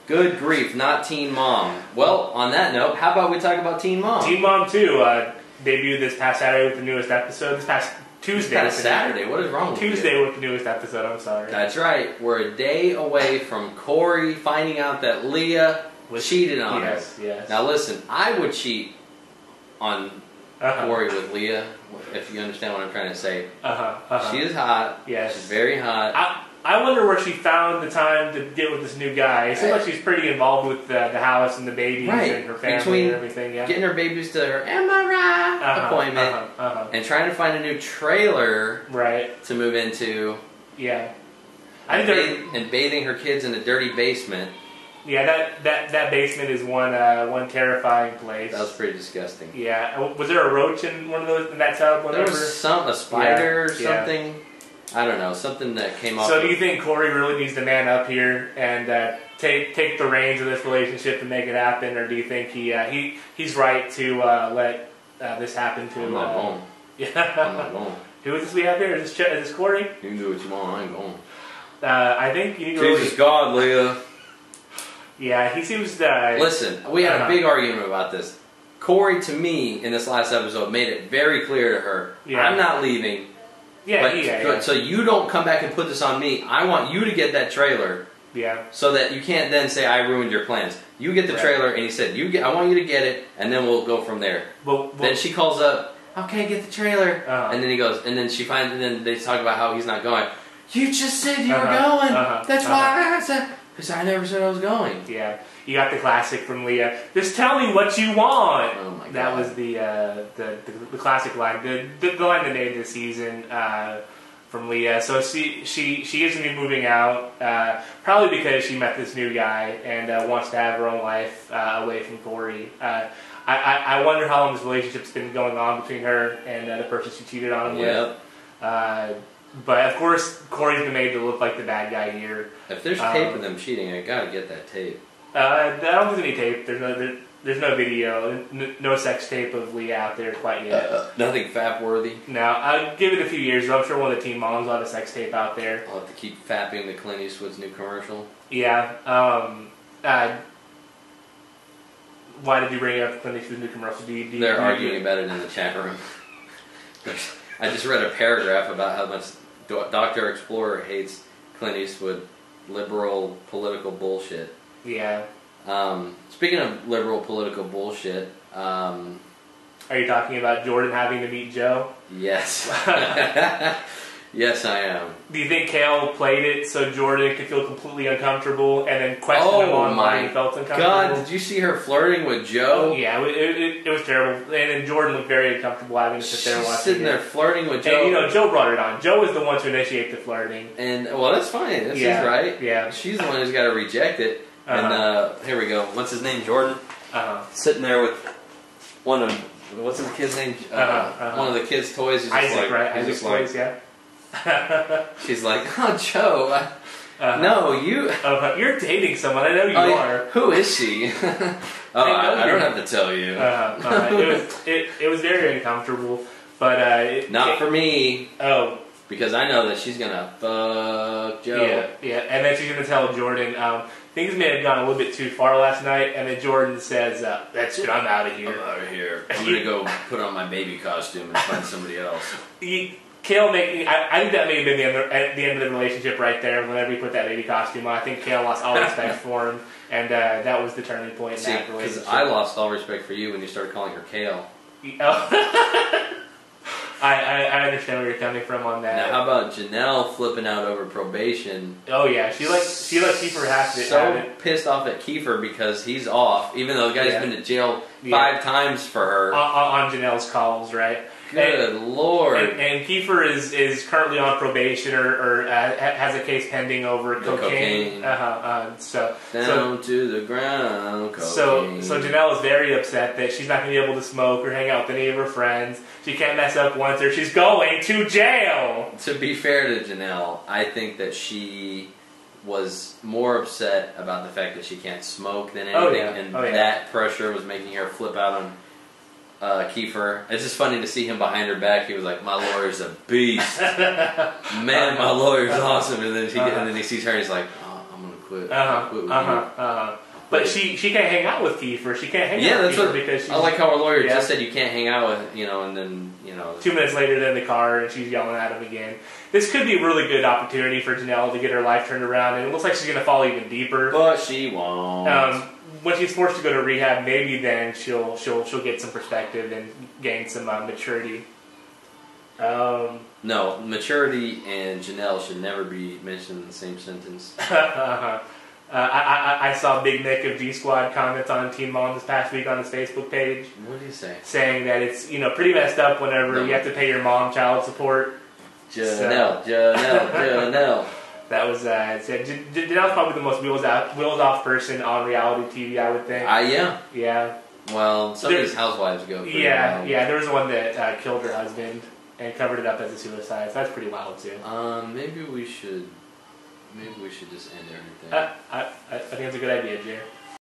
Good grief, not Teen Mom. Well, on that note, how about we talk about Teen Mom? Teen Mom 2 debuted this past Saturday with the newest episode. This past Tuesday. This past Saturday? What is wrong with you? Tuesday with the newest episode, I'm sorry. That's right. We're a day away from Corey finding out that Leah cheated on her. Yes. Now listen, I would cheat on Corey with Leah, if you understand what I'm trying to say. She is hot. Yes. She's very hot. I wonder where she found the time to get with this new guy. It seems like she's pretty involved with the house and the babies and her family and everything. Yeah. Getting her babibies to her MRI appointment and trying to find a new trailer to move into. Yeah. And bathing her kids in a dirty basement. Yeah, that basement is one terrifying place. That was pretty disgusting. Yeah. Was there a roach in one of those in that tub? There was a spider or something. Yeah. I don't know, something that came off. So do you think Corey really needs to man up here and take the reins of this relationship and make it happen, or do you think he's right to let this happen to? I'm not going. Yeah. I'm not going. Who is this we have here? Is this Corey? You can do what you want. I ain't going. I think you need to. Jesus God, Leah. Yeah, he seems. Listen, we had a big argument about this. Corey, to me, in this last episode, made it very clear to her, I'm not leaving. Yeah. So you don't come back and put this on me. I want you to get that trailer. Yeah. So that you can't then say I ruined your plans. You get the trailer, and he said, I want you to get it, and then we'll go from there. Then she calls up, okay, get the trailer. And then he goes, and then and then they talk about how he's not going. You just said you were going. That's why I said, because I never said I was going. Yeah. You got the classic from Leah. Just tell me what you want. Oh my God. That was the classic line, the line that made this season from Leah. So she is going to be moving out, probably because she met this new guy and wants to have her own life away from Corey. I wonder how long this relationship's been going on between her and the person she cheated on him with. But of course, Corey's been made to look like the bad guy here. If there's tape of them cheating, I gotta get that tape. I don't think there's any tape. There's no video, no sex tape of Leah out there quite yet. Nothing fap worthy. No, I'll give it a few years. I'm sure one of the teen moms will have a sex tape out there. I'll have to keep fapping the Clint Eastwood's new commercial. Yeah. Why did you bring up Clint Eastwood's new commercial? They're arguing about it in the chat room. I just read a paragraph about how much Dr. Explorer hates Clint Eastwood liberal political bullshit. Yeah. Speaking of liberal political bullshit, are you talking about Jordan having to meet Joe? Yes. Yes, I am. Do you think Kaiyln played it so Jordan could feel completely uncomfortable and then question him on why he felt uncomfortable? God, did you see her flirting with Joe? Yeah, it was terrible. And then Jordan looked very uncomfortable having to sit there and watch it. Sitting there flirting with Joe. And Joe brought it on. Joe was the one to initiate the flirting. And, well, that's fine. That's his right. Yeah. She's the one who's got to reject it. And here we go. What's his name? Jordan? Sitting there with one of... What's his kid's name? One of the kids' toys. He's Isaac, right? Isaac's toys, yeah. She's like, oh, Joe, no, you... you're dating someone, I know you are. Who is she? I don't have to tell you. It was very uncomfortable, but... Not for me. Oh. Because I know that she's going to fuck Joe. Yeah, and then she's going to tell Jordan, things may have gone a little bit too far last night, and then Jordan says, that's it, I'm out of here. I'm out of here. I'm going to go put on my baby costume and find somebody else. Kaiyln I think that may have been the end of the relationship right there. Whenever he put that baby costume on, I think Kaiyln lost all respect for him, and that was the turning point in that relationship. Because I lost all respect for you when you started calling her Kale. I understand where you're coming from on that. Now, how about Jenelle flipping out over probation? Oh yeah, she let Kiefer have it. So pissed off at Kiefer because he's off, even though the guy's been to jail 5 times for her on Janelle's calls, right? Good Lord! And Kiefer is currently on probation or has a case pending over cocaine. So down to the ground. Cocaine. So Jenelle is very upset that she's not going to be able to smoke or hang out with any of her friends. She can't mess up once or she's going to jail. To be fair to Jenelle, I think that she was more upset about the fact that she can't smoke than anything, that pressure was making her flip out on Kiefer. It's just funny to see him behind her back. He was like, "My lawyer's a beast, man. My lawyer's awesome." And then he sees her, and he's like, "Oh, I'm gonna quit. But she can't hang out with Kiefer. She can't hang out with Kiefer because she's... I like how our lawyer just said you can't hang out with, and then, 2 minutes later, they're in the car, and she's yelling at him again. This could be a really good opportunity for Jenelle to get her life turned around, and it looks like she's going to fall even deeper. But she won't. When she's forced to go to rehab, maybe then she'll get some perspective and gain some maturity. No, maturity and Jenelle should never be mentioned in the same sentence. I saw Big Nick of G Squad comments on Teen Mom this past week on his Facebook page. What did he say? Saying that it's pretty messed up whenever you have to pay your mom child support. Janelle. That was Janelle's probably the most wheels off person on reality TV, I would think. Yeah. Well, some of these housewives go. Yeah. There was one that killed her husband and covered it up as a suicide. So that's pretty wild too. Maybe we should just end everything. I think that's a good idea, Jay.